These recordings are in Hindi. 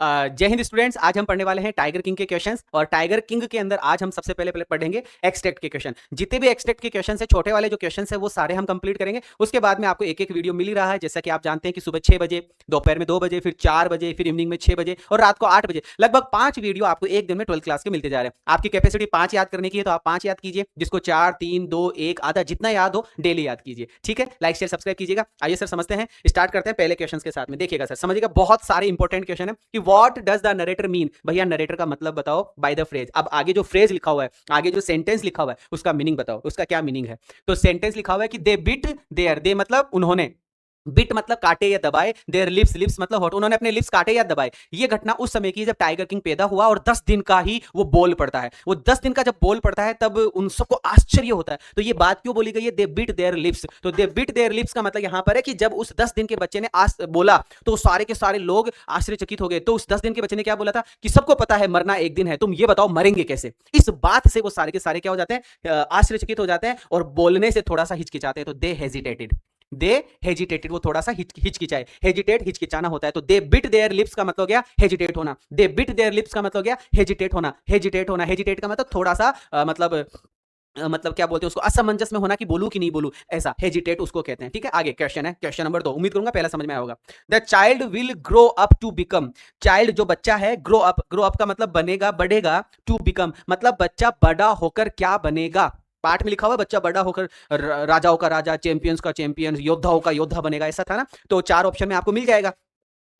जय हिंद स्टूडेंट्स। आज हम पढ़ने वाले हैं टाइगर किंग के क्वेश्चंस और टाइगर किंग के अंदर आज हम सबसे पहले पढ़ेंगे एक्सट्रैक्ट के क्वेश्चन। जितने भी एक्सट्रैक्ट के क्वेश्चन है, छोटे वाले जो क्वेश्चन है वो सारे हम कंप्लीट करेंगे। उसके बाद में आपको एक एक वीडियो मिल ही रहा है, जैसा कि आप जानते हैं कि सुबह 6 बजे, दोपहर में 2 बजे, फिर 4 बजे, फिर इवनिंग में 6 बजे और रात को 8 बजे, लगभग 5 वीडियो आपको एक दिन में 12th क्लास के मिलते जा रहे हैं। आपकी कैपेसिटी 5 याद करने की है तो आप 5 याद कीजिए, जिसको 4, 3, 2, 1 आधा जितना याद हो डेली याद कीजिए। ठीक है, लाइक शेयर सब्सक्राइब कीजिएगा। आइए सर समझते हैं, स्टार्ट करते हैं पहले क्वेश्चन के साथ में। देखिएगा सर, समझिएगा, बहुत सारे इंपॉर्टेंट क्वेश्चन है कि what does the narrator mean. भैया नरेटर का मतलब बताओ बाय द फ्रेज। अब आगे जो फ्रेज लिखा हुआ है, आगे जो सेंटेंस लिखा हुआ है, उसका मीनिंग बताओ, उसका क्या मीनिंग है। तो सेंटेंस लिखा हुआ है कि दे बिट देयर, दे मतलब उन्होंने, बिट मतलब काटे या दबाए, देयर लिप्स, लिप्स मतलब होठ, उन्होंने अपने लिप्स काटे या दबाए। ये घटना उस समय की जब टाइगर किंग पैदा हुआ और 10 दिन का ही वो बोल पड़ता है। वो 10 दिन का जब बोल पड़ता है तब उन सबको आश्चर्य होता है। तो ये बात क्यों बोली गई है, दे बिट देयर लिप्स। तो दे बिट देयर लिप्स का मतलब यहां पर है कि जब उस 10 दिन के बच्चे ने बोला तो सारे के सारे लोग आश्चर्यचकित हो गए। तो उस 10 दिन के बच्चे ने क्या बोला था कि सबको पता है मरना एक दिन है, तुम ये बताओ मरेंगे कैसे। इस बात से वो सारे के सारे क्या हो जाते हैं, आश्चर्यचकित हो जाते हैं और बोलने से थोड़ा सा हिचकिचाते हैं। तो दे हेजिटेटेड, दे हेजिटेटेड, वो थोड़ा सा हिचकिचाए। हेजिटेट हिचकिचाना होता है। तो दे बिट देयर लिप्स का मतलब गया हेजिटेट होना। दे बिट देयर लिप्स का मतलब गया हेजिटेट होना, हेजिटेट होना। हेजिटेट का मतलब थोड़ा सा मतलब क्या बोलते हैं उसको, असमंजस में होना कि बोलूं कि नहीं बोलूं, ऐसा हेजिटेट उसको कहते हैं। ठीक है, आगे क्वेश्चन है, क्वेश्चन नंबर 2। उम्मीद करूंगा पहला समझ में आया होगा। The child will grow up to become, child जो बच्चा है, ग्रो अप, ग्रो अप का मतलब बनेगा, बढ़ेगा, टू बिकम मतलब बच्चा बड़ा होकर क्या बनेगा। पाठ में लिखा हुआ बच्चा बड़ा होकर राजाओं का राजा, चैंपियंस का चैंपियन, योद्धाओं का योद्धा बनेगा, ऐसा था ना। तो 4 ऑप्शन में आपको मिल जाएगा।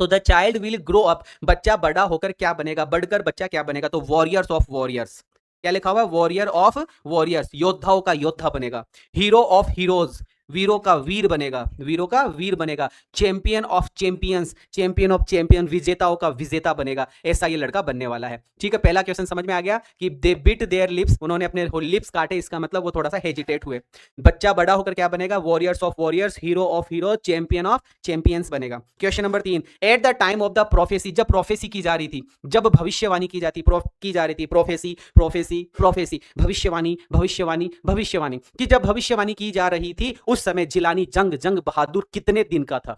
तो the child will grow up, बच्चा बड़ा होकर क्या बनेगा, बढ़कर बच्चा क्या बनेगा। तो वॉरियर्स ऑफ वॉरियर्स, क्या लिखा हुआ है, वॉरियर ऑफ वॉरियर्स, योद्धाओं का योद्धा बनेगा। हीरो ऑफ हीरोज, वीरों का वीर बनेगा, वीरों का वीर बनेगा। Champion of champions, champion of champion, विजेताओं का विजेता बनेगा। ऐसा ये लड़का बनने वाला है। ठीक है, पहला क्वेश्चन समझ में आ गया कि दे बिट देयर लिप्स, उन्होंने अपने लिप्स काटे, इसका मतलब वो थोड़ा सा हेजिटेट हुए। बच्चा बड़ा होकर क्या बनेगा, warriors of warriors, hero of hero, champion of champions बनेगा। Question number 3, at the time of the prophecy, जब प्रोफेसी की जा रही थी, जब भविष्यवाणी की जा रही थी, प्रोफेसी प्रोफेसी प्रोफेसी, भविष्यवाणी भविष्यवाणी भविष्यवाणी कि जब भविष्यवाणी की जा रही थी उस समय जिलानी जंग बहादुर कितने दिन का था।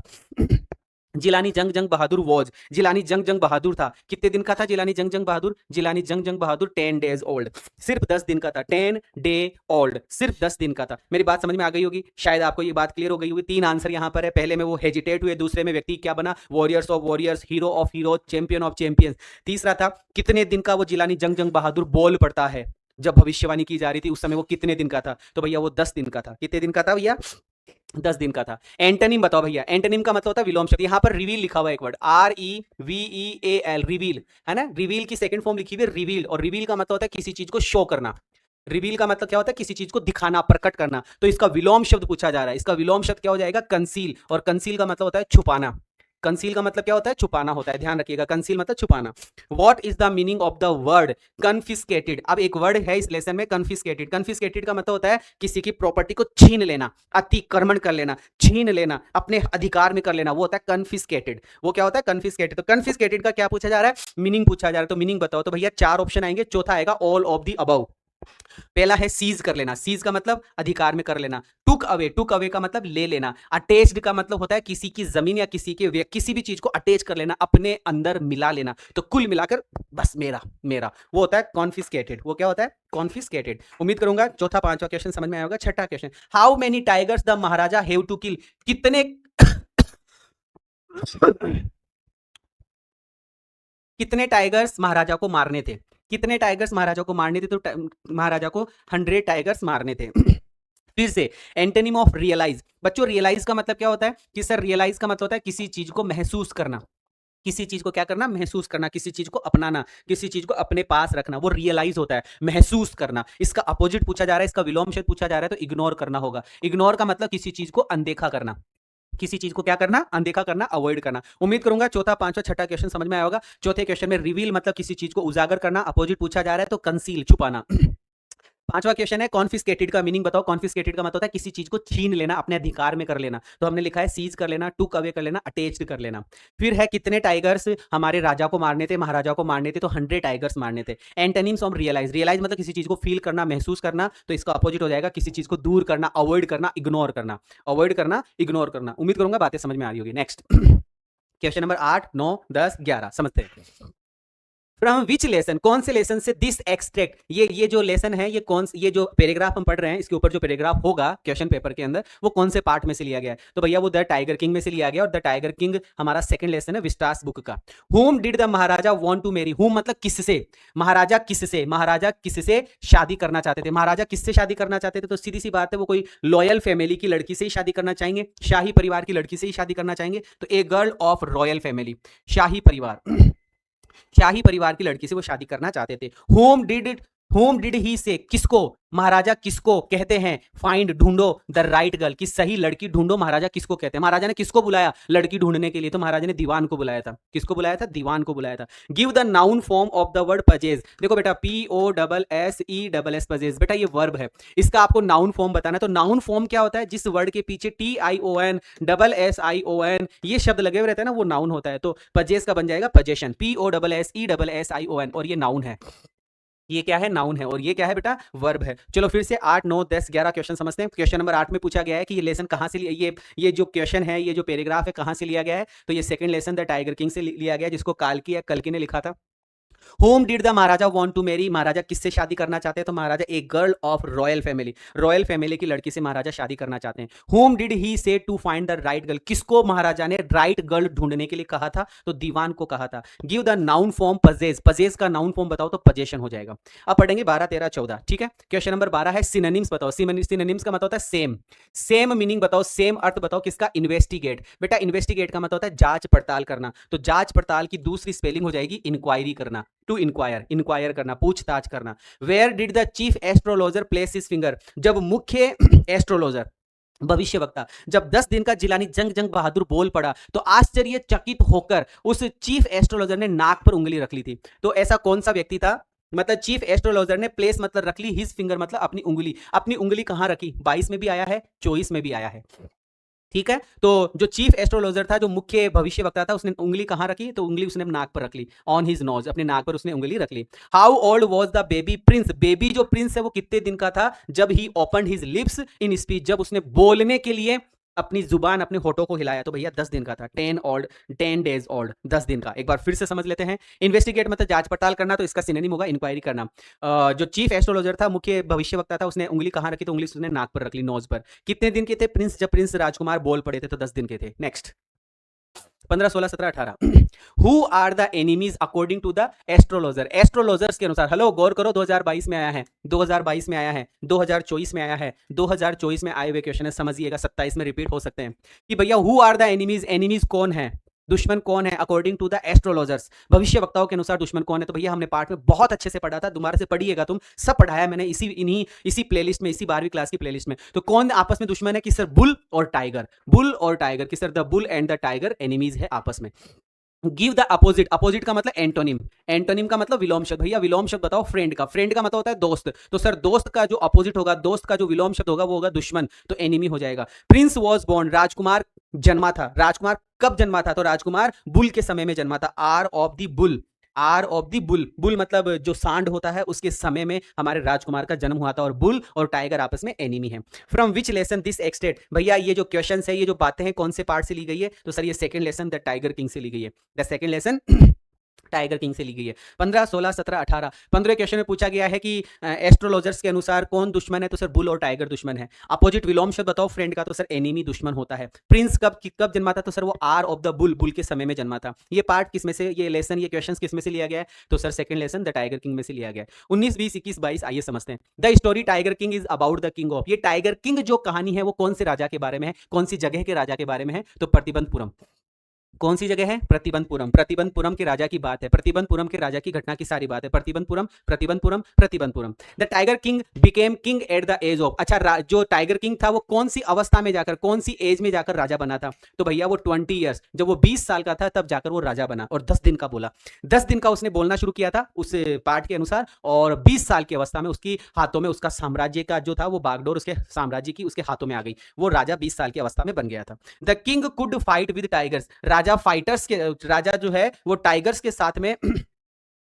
जिलानी जंग बहादुर वॉज, जिलानी जंग बहादुर था, कितने दिन का था जिलानी जंग बहादुर, जिलानी जंग बहादुर 10 days ओल्ड, सिर्फ 10 दिन का था, 10 डे ओल्ड, सिर्फ 10 दिन का था। मेरी बात समझ में आ गई होगी, शायद आपको ये बात क्लियर हो गई होगी। 3 आंसर यहां पर है, पहले में वो हेजिटेट हुए, दूसरे में व्यक्ति क्या बना, warriors of warriors, hero of hero, champion of champions, तीसरा था कितने दिन का वो जिलानी जंग बहादुर बोल पड़ता है। जब भविष्यवाणी की जा रही थी उस समय वो कितने दिन का था, तो भैया वो 10 दिन का था। कितने दिन का था भैया, 10 दिन का था। एंटोनिम बताओ भैया, एंटोनिम का मतलब होता है विलोम शब्द। यहां पर रिवील लिखा हुआ है एक वर्ड, REVEAL, रिवील है ना। रिवील की सेकंड फॉर्म लिखी हुई है रिवील, और रिवील का मतलब होता है किसी चीज को शो करना। रिवील का मतलब क्या होता है, किसी चीज को दिखाना, प्रकट करना। तो इसका विलोम शब्द पूछा जा रहा है, इसका विलोम शब्द क्या हो जाएगा, कंसील, और कंसील का मतलब होता है छुपाना। कंसील का मतलब क्या होता है, छुपाना होता है, ध्यान रखिएगा, कंसील मतलब छुपाना। What is the meaning of the word confiscated. अब एक वर्ड है इस लेसन में कन्फिस्केटेड। कन्फिस्केटेड का मतलब होता है किसी की प्रॉपर्टी को छीन लेना, अतिक्रमण कर लेना, छीन लेना, अपने अधिकार में कर लेना, वो होता है कन्फिस्केटेड। वो क्या होता है, कन्फिस्केटेड। तो कन्फिस्केटेड का क्या पूछा जा रहा है, मीनिंग पूछा जा रहा है। तो मीनिंग बताओ। तो भैया 4 ऑप्शन आएंगे, चौथा आएगा ऑल ऑफ द अबव। पहला है सीज कर लेना, सीज का मतलब अधिकार में कर लेना। टुक अवे, टुक अवे का मतलब ले लेना। अटैच्ड का मतलब होता है किसी की जमीन या किसी भी चीज को अटैच कर लेना, अपने अंदर मिला लेना। तो कुल मिलाकर बस मेरा मेरा, वो होता है कॉन्फिस्केटेड। वो क्या होता है, कॉन्फिस्केटेड। उम्मीद करूंगा चौथा 5वां क्वेश्चन समझ में आया होगा। छठा question, how many tigers the Maharaja have to kill, कितने कितने टाइगर्स महाराजा को मारने थे, कितने टाइगर्स महाराजा को मारने थे। तो महाराजा को 100 टाइगर्स मारने थे। फिर से, एंटोनिम ऑफ रियलाइज। बच्चों रियलाइज का मतलब क्या होता है कि सर, रियलाइज का मतलब होता है किसी चीज को महसूस करना, किसी चीज को क्या करना, महसूस करना, किसी चीज को अपनाना, किसी चीज को अपने पास रखना, वो रियलाइज होता है, महसूस करना। इसका अपोजिट पूछा जा रहा है, इसका विलोम शब्द पूछा जा रहा है, तो इग्नोर करना होगा। इग्नोर का मतलब किसी चीज को अनदेखा करना, किसी चीज को क्या करना, अनदेखा करना, अवॉइड करना। उम्मीद करूंगा चौथा 5वां 6ठा क्वेश्चन समझ में आया होगा। चौथे क्वेश्चन में रिवील मतलब किसी चीज को उजागर करना, अपोजिट पूछा जा रहा है, तो कंसील, छुपाना। 5वां क्वेश्चन है कॉन्फिस्केटेड का मीनिंग बताओ। कॉन्फिस्केटेड का मतलब होता है किसी चीज को छीन लेना, अपने अधिकार में कर लेना। तो हमने लिखा है सीज कर लेना, टुक अवे कर लेना, अटैच्ड कर लेना। फिर है कितने टाइगर्स हमारे राजा को मारने थे, महाराजा को मारने थे। तो 100 टाइगर्स मारने थे। एंटोनिम्स ऑफ रियलाइज, रियलाइज मतलब किसी चीज को फील करना, महसूस करना। तो इसका अपोजिट हो जाएगा किसी चीज को दूर करना, अवॉइड करना, इग्नोर करना। अवॉइड करना, इग्नोर करना। उम्मीद करूंगा बातें समझ में आ रही होगी। नेक्स्ट क्वेश्चन नंबर 8, 9, 10, 11 समझते हैं। फ्रॉम विच लेसन, कौन से लेसन से दिस एक्सट्रैक्ट, ये जो लेसन है, ये जो पैराग्राफ हम पढ़ रहे हैं, इसके ऊपर जो पैराग्राफ होगा क्वेश्चन पेपर के अंदर, वो कौन से पार्ट में से लिया गया है? तो भैया वो द टाइगर किंग में से लिया गया, और द टाइगर किंग हमारा सेकंड लेसन है विस्टास बुक का। Whom did the Maharaja want to marry, whom मतलब किससे, महाराजा किससे शादी करना चाहते थे? महाराजा किससे शादी करना चाहते थे? तो सीधी सी बात है, वो कोई लॉयल फैमिली की लड़की से ही शादी करना चाहेंगे, शाही परिवार की लड़की से ही शादी करना चाहेंगे। तो a girl of royal family, शाही परिवार की लड़की से वो शादी करना चाहते थे। होम डिड ही से, किसको, महाराजा किसको कहते हैं? फाइंड, ढूंढो, द राइट गर्ल, की सही लड़की ढूंढो। महाराजा किसको कहते हैं? महाराजा ने किसको बुलाया लड़की ढूंढने के लिए? तो महाराजा ने दीवान को बुलाया था। किसको बुलाया था? दीवान को बुलाया था। Give the noun form of the word पजेज। देखो बेटा, POSSESS पजेज, बेटा ये वर्ब है, इसका आपको नाउन फॉर्म बताना है। तो नाउन फॉर्म क्या होता है? जिस वर्ड के पीछे TION SSION ये शब्द लगे हुए रहते हैं ना, वो नाउन होता है। तो पजेज का बन जाएगा पजेशन, POSSESSION, और ये नाउन है। ये क्या है? नाउन है। और ये क्या है बेटा? वर्ब है। चलो फिर से 8, 9, 10, 11 क्वेश्चन समझते हैं। क्वेश्चन नंबर 8 में पूछा गया है कि ये लेसन कहां से लिया, ये जो क्वेश्चन है, ये जो पैराग्राफ है, कहां से लिया गया है? तो ये second lesson the tiger king से लिया गया, जिसको कल्कि ने लिखा था। Whom did the Maharaja want to marry, maharaja किससे शादी करना चाहते हैं? तो महाराजा एक गर्ल ऑफ रॉयल फैमिली की लड़की से महाराजा शादी करना चाहते हैं। Home did he say to find the right girl, किसको महाराजा ने राइट गर्ल ढूंढने के लिए कहा था? तो दीवान को कहा था। गिव द नाउन फॉर्म पजेज का नाउन फॉर्म बताओ, तो पजेशन हो जाएगा। अब पढ़ेंगे 12, 13, 14, ठीक है। क्वेश्चन नंबर 12 है सिनोनिम्स बताओ। सिनोनिम्स का मतलब होता है सेम मीनिंग बताओ, सेम अर्थ बताओ। किसका? इन्वेस्टिगेट। बेटा इन्वेस्टिगेट का मतलब होता है जांच पड़ताल करना, तो जांच पड़ताल की दूसरी स्पेलिंग हो जाएगी इंक्वायरी करना। टू इंक्वायर करना, पूछताछ करना। Where did the chief astrologer place his finger, जब मुख्य एस्ट्रोलॉजर भविष्यवक्ता जब 10 दिन का जिलानी जंग बहादुर बोल पड़ा, तो आश्चर्यचकित होकर उस चीफ एस्ट्रोलॉजर ने नाक पर उंगली रख ली थी। तो ऐसा कौन सा व्यक्ति था? मतलब चीफ एस्ट्रोलॉजर ने प्लेस मतलब रख ली, हिज फिंगर मतलब अपनी उंगली कहां रखी? 22 में भी आया है, 24 में भी आया है, ठीक है। तो जो चीफ एस्ट्रोलॉजर था, जो मुख्य भविष्यवक्ता था, उसने उंगली कहां रखी? तो उंगली उसने नाक पर रख ली, ऑन हिज नोज, अपने नाक पर उसने उंगली रख ली। How old was the baby prince, baby जो प्रिंस है वो कितने दिन का था? जब he open his lips in speech, जब उसने बोलने के लिए अपनी जुबान, अपने होठों को हिलाया, तो भैया 10 दिन का था। 10 डेज ओल्ड, 10 दिन का। एक बार फिर से समझ लेते हैं। इन्वेस्टिगेट मतलब जांच पड़ताल करना, तो इसका सिनोनिम होगा इंक्वायरी करना। जो चीफ एस्ट्रोलॉजर था, मुख्य भविष्यवक्ता था, उसने उंगली कहां रखी? तो उंगली उसने नाक पर रख ली, नोज पर। कितने दिन के थे प्रिंस? जब प्रिंस राजकुमार बोल पड़े थे, तो 10 दिन के थे। Next 15, 16, 17, 18। Who are the enemies according to the astrologer, astrologers के अनुसार। हेलो गौर करो, 2022 में आया है, 2022 में आया है, 2024 में आया है, 2024 में आए हुए क्वेश्चन है, समझिएगा 27 में रिपीट हो सकते हैं कि भैया who are the enemies, enemies कौन है, दुश्मन कौन है? अकॉर्डिंग टू द एस्ट्रोलॉजर्स, भविष्यवक्ताओं के अनुसार दुश्मन कौन है? तो भैया हमने पार्ट में बहुत अच्छे से पढ़ा था, दोबारा से पढ़िएगा, तुम सब पढ़ाया मैंने इसी प्लेलिस्ट में, इसी 12वीं क्लास की प्लेलिस्ट में। तो कौन आपस में दुश्मन है? कि सर बुल और टाइगर, कि sir the bull and the tiger enemies है आपस में। गिव द अपोजिट, अपोजिट का मतलब एंटोनिम का मतलब विलोम शब्द। भैया विलोम शब्द बताओ फ्रेंड का मतलब होता है दोस्त, तो सर दोस्त का जो अपोजिट होगा, दोस्त का जो विलोम शब्द होगा, वो होगा दुश्मन, तो एनिमी हो जाएगा। प्रिंस वॉज बोर्न, राजकुमार जन्मा था। राजकुमार कब जन्मा था? तो राजकुमार बुल के समय में जन्मा था। आर ऑफ द बुल मतलब जो सांड होता है, उसके समय में हमारे राजकुमार का जन्म हुआ था, और बुल और टाइगर आपस में एनिमी है। From which lesson this extract, भैया ये जो क्वेश्चन है, ये जो बातें हैं, कौन से पार्ट से ली गई है? तो सर ये second lesson the tiger king से ली गई है। The second lesson tiger king से ली गई है। 15, 16, 17, 18, 15 क्वेश्चन में पूछा गया है कि एस्ट्रोलॉजर्स के अनुसार कौन दुश्मन है? तो सर बुल और टाइगर दुश्मन है। अपोजिट विलोम शब्द बताओ फ्रेंड का, तो सर एनिमी दुश्मन होता है। प्रिंस कब जन्मा था? तो सर वो आर ऑफ द बुल के समय में जन्मा था। ये पार्ट किस में से, ये लेसन, ये क्वेश्चन किस में से लिया गया है? तो sir second lesson the tiger king में से लिया गया है। 19, 20, 21, 22 आइए समझते हैं। The story tiger king is about the king of, ये टाइगर किंग जो कहानी है वो कौन से राजा के बारे में है? कौन सी जगह के राजा के बारे में है? तो प्रतिबंधपुरम। कौन सी जगह है? प्रतिबंधपुरम के राजा की बात है, प्रतिबंधपुरम के राजा की घटना की सारी बात है। Pratibandapuram. The tiger king became king at the age of, अच्छा जो टाइगर किंग था वो कौन सी अवस्था में जाकर, कौन सी एज में जाकर राजा बना था? तो भैया वो 20 ईयर्स, जब वो 20 साल का था तब जाकर वो राजा बना, और 10 दिन का बोला, 10 दिन का उसने बोलना शुरू किया था उस पार्ट के अनुसार, और 20 साल की अवस्था में उसकी हाथों में, उसका साम्राज्य का जो था वो बागडोर उसके साम्राज्य की उसके हाथों में आ गई, वो राजा 20 साल की अवस्था में बन गया था। The king could fight with tigers, राजा जो है वो टाइगर्स के साथ में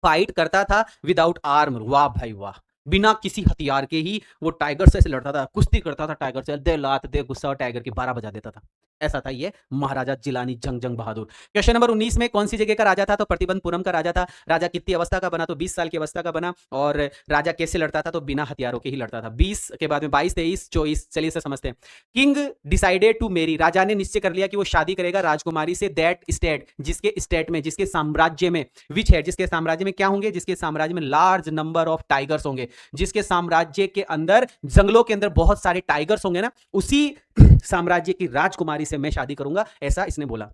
फाइट करता था विदाउट आर्म। वाह भाई वाह, बिना किसी हथियार के ही वो टाइगर से लड़ता था, कुश्ती करता था टाइगर से, दे लात दे गुस्सा, टाइगर की 12 बजा देता था। ऐसा था ये महाराजा जिलानी जंग जंग बहादुर। क्वेश्चन नंबर 19 में कौन सी जगह का राजा था? तो प्रतिबंधपुरम का राजा था। राजा कितनी अवस्था का बना? तो 20 साल की अवस्था का बना। और राजा कैसे लड़ता था? तो बिना हथियारों के ही लड़ता था। 20 के बाद में 22, 23, 24, चलिए इसे समझते हैं। किंग डिसाइडेड टू मेरी, राजा ने निश्चय कर लिया कि वो शादी करेगा राजकुमारी से, दैट स्टेट, जिसके स्टेट में, जिसके साम्राज्य में, विच है, जिसके साम्राज्य में क्या होंगे? जिसके साम्राज्य में लार्ज नंबर ऑफ टाइगर्स होंगे, जिसके साम्राज्य के अंदर, जंगलों के अंदर बहुत सारे टाइगर्स होंगे ना, उसी साम्राज्य की राजकुमारी से मैं शादी करूंगा, ऐसा इसने बोला।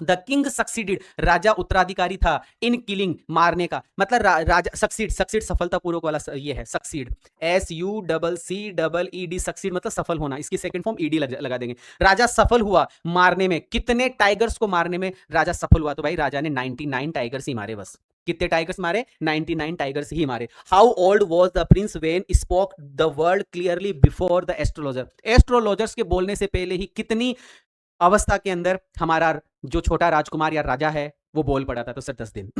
द किंग सक्सीडेड, राजा उत्तराधिकारी था, इन किलिंग, मारने का मतलब राजा सक्सीड, सक्सीड सफलतापूर्वक वाला ये है सक्सीड, SUCCED, सक्सीड मतलब सफल होना, इसकी सेकंड फॉर्म ईडी लगा देंगे। राजा सफल हुआ मारने में, कितने टाइगर्स को मारने में राजा सफल हुआ? तो भाई राजा ने 99 टाइगर्स ही मारे बस। कितने टाइगर्स मारे? 99 टाइगर्स ही मारे। How old was the Prince when spoke the word clearly before the astrologer, astrologers के बोलने से पहले ही कितनी अवस्था के अंदर हमारा जो छोटा राजकुमार या राजा है वो बोल पड़ा था? तो सर 10 दिन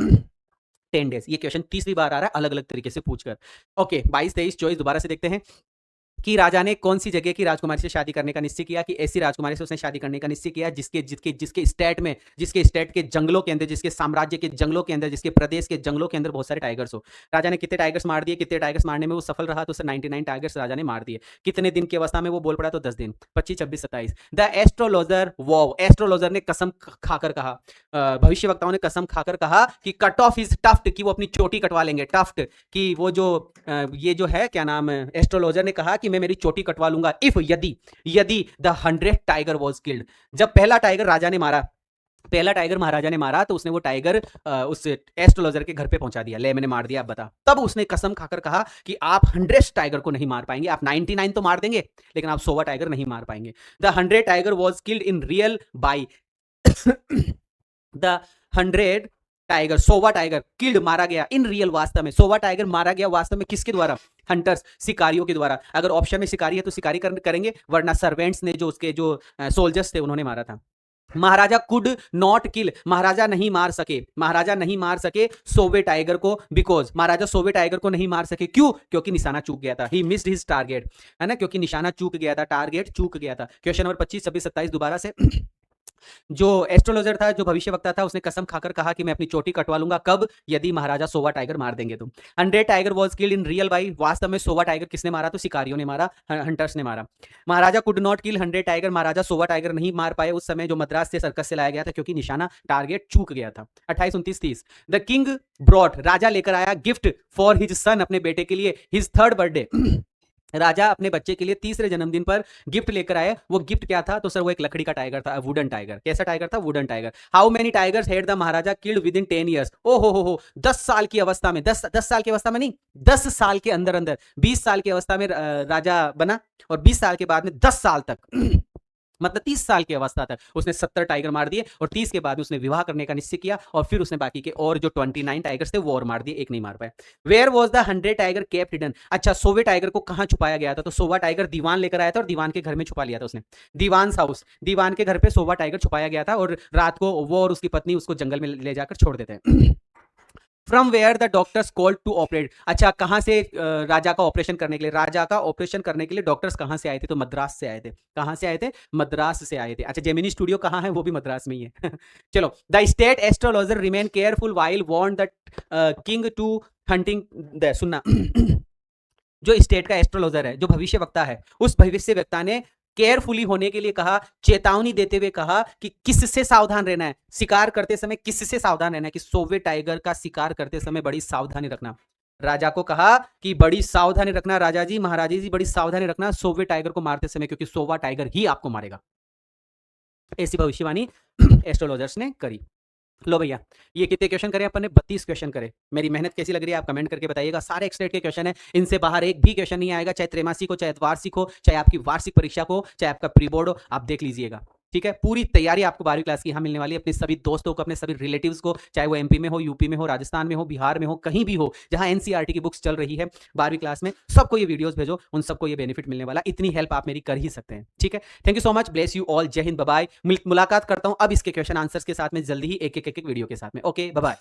10 डेज। ये क्वेश्चन तीसरी बार आ रहा है अलग अलग तरीके से पूछकर। ओके 22, 23, 24 दोबारा से देखते हैं कि राजा ने कौन सी जगह की राजकुमारी से शादी करने का निश्चय किया, कि ऐसी राजकुमारी से उसने शादी करने का निश्चय किया जिसके जिसके जिसके स्टेट में, जिसके स्टेट के जंगलों के अंदर, जिसके साम्राज्य के जंगलों के अंदर, जिसके प्रदेश के जंगलों के अंदर बहुत सारे टाइगर्स हो। राजा ने कितने टाइगर्स मार दिए? कितने टाइगर्स मारने में वो सफल रहा? तो उसे 99 टाइगर्स राजा ने मार दिए। कितने दिन की अवस्था में वो बोल पड़ा? तो 10 दिन। 25, 26, 27। द एस्ट्रोलॉजर वॉव, एस्ट्रोलॉजर ने कसम खाकर कहा, भविष्यवक्ताओं ने कसम खाकर कहा कि कट ऑफ इज टफ्ट, कि वो अपनी चोटी कटवा लेंगे। टफ्ट कि वो जो ये जो है क्या नाम है, एस्ट्रोलॉजर ने कहा कि मैं मेरी चोटी कटवा लूंगा इफ, यदि द 100 टाइगर वॉज किल्ड, जब पहला टाइगर राजा ने मारा, पहला टाइगर महाराजा ने मारा, तो उसने वो टाइगर उस एस्ट्रोलॉजर के घर पे पहुंचा दिया, ले मैंने मार दिया, अब बता। तब उसने कसम खाकर कहा कि आप 100 टाइगर को नहीं मार पाएंगे, आप 99 तो मार देंगे लेकिन आप 100 टाइगर नहीं मार पाएंगे। The 100 tiger was killed in real by the 100 tiger, 100 tiger killed, मारा गया, इन रियल, वास्तव में 100 टाइगर मारा गया वास्तव में, किसके द्वारा? हंटर्स, शिकारियों के द्वारा। अगर ऑप्शन में शिकारी है तो शिकारी करेंगे, वरना सर्वेंट्स ने, जो उसके जो सोल्जर्स थे उन्होंने मारा था। महाराजा कुड नॉट किल, महाराजा नहीं मार सके, महाराजा नहीं मार सके 100 टाइगर को, बिकॉज महाराजा 100 टाइगर को नहीं मार सके, क्यों? क्योंकि निशाना चूक गया था, ही मिस्ड हिज टारगेट, है ना, क्योंकि निशाना चूक गया था, टारगेट चूक गया था। क्वेश्चन नंबर 25, 26, 27 दोबारा से। जो एस्ट्रोलॉजर था, जो भविष्यवक्ता था, उसने कसम खाकर कहा कि मैं अपनी चोटी कटवा लूंगा, कब? यदि महाराजा 100 टाइगर मार देंगे तो। 100 tiger was killed in real by, वास्तव में 100 टाइगर किसने मारा? तो शिकारियों ने मारा, हंटर्स ने मारा। Maharaja could not kill 100 tiger, maharaja 100 tiger नहीं मार पाए उस समय, जो मद्रास से सर्कस से लाया गया था, क्योंकि निशाना, टारगेट चूक गया था। 28, 29, 30। द किंग ब्रॉट, राजा लेकर आया गिफ्ट फॉर हिज सन, अपने बेटे के लिए, हिज 3rd बर्थडे, राजा अपने बच्चे के लिए 3रे जन्मदिन पर गिफ्ट लेकर आए। वो गिफ्ट क्या था? तो सर वो एक लकड़ी का टाइगर था, वुडन टाइगर। कैसा टाइगर था? Wooden tiger. How many tigers had the maharaja killed within 10 years? ओ हो 10 साल की अवस्था में, 10 साल की अवस्था में नहीं, 10 साल के अंदर अंदर, 20 साल की अवस्था में राजा बना, और 20 साल के बाद में 10 साल तक मतलब 30 साल की अवस्था तक उसने 70 टाइगर मार दिए, और 30 के बाद उसने विवाह करने का निश्चय किया, और फिर उसने बाकी के और जो 29 टाइगर्स थे वो और मार दिए, एक नहीं मार पाए। Where was the 100 tiger kept hidden? अच्छा 100 टाइगर को कहां छुपाया गया था? तो 100 टाइगर दीवान लेकर आया था, और दीवान के घर में छुपा लिया था उसने, दीवान हाउस, दीवान के घर पे 100 टाइगर छुपाया गया था, और रात को वो और उसकी पत्नी उसको जंगल में ले जाकर छोड़ देते हैं। From where the doctors called to operate? अच्छा कहां से राजा का ऑपरेशन करने के लिए, राजा का ऑपरेशन करने के लिए डॉक्टर्स कहां से आए थे? तो मद्रास से आए थे। कहां से आए थे? मद्रास से आए थे। अच्छा जेमिनी स्टूडियो कहां है? वो भी मद्रास में ही है। चलो, the state astrologer remain careful while warn the king to hunting, सुनना जो स्टेट का एस्ट्रोलॉजर है, जो भविष्य वक्ता है, उस भविष्य वक्ता ने केयरफुली होने के लिए कहा, चेतावनी देते हुए कहा कि किससे सावधान रहना है शिकार करते समय, किससे सावधान रहना है, कि 100 टाइगर का शिकार करते समय बड़ी सावधानी रखना। राजा को कहा कि बड़ी सावधानी रखना राजा जी, महाराजा जी, बड़ी सावधानी रखना 100 टाइगर को मारते समय, क्योंकि 100 टाइगर ही आपको मारेगा। ऐसी भविष्यवाणी एस्ट्रोलॉजर्स ने करी। लो भैया, ये कितने क्वेश्चन करे अपन ने? 32 क्वेश्चन करे। मेरी मेहनत कैसी लग रही है आप कमेंट करके बताइएगा। सारे एक्सटेट के क्वेश्चन है, इनसे बाहर एक भी क्वेश्चन नहीं आएगा, चाहे त्रैमासिक हो, चाहे वार्षिक हो, चाहे आपकी वार्षिक परीक्षा को, चाहे आपका प्री बोर्ड हो, आप देख लीजिएगा। ठीक है, पूरी तैयारी आपको 12वीं क्लास की यहाँ मिलने वाली है। अपने सभी दोस्तों को, अपने सभी रिलेटिव्स को, चाहे वो एमपी में हो, यूपी में हो, राजस्थान में हो, बिहार में हो, कहीं भी हो जहां एनसीईआरटी की बुक्स चल रही है 12वीं क्लास में, सबको ये वीडियोस भेजो, उन सबको ये बेनिफिट मिलने वाला। इतनी हेल्प आप मेरी कर ही सकते हैं। ठीक है, thank you so much, bless you all, जय हिंद, बाय बाय। मुलाकात करता हूं अब इसके क्वेश्चन आंसर्स के साथ में जल्दी ही, एक एक वीडियो के साथ में। Okay, bye bye.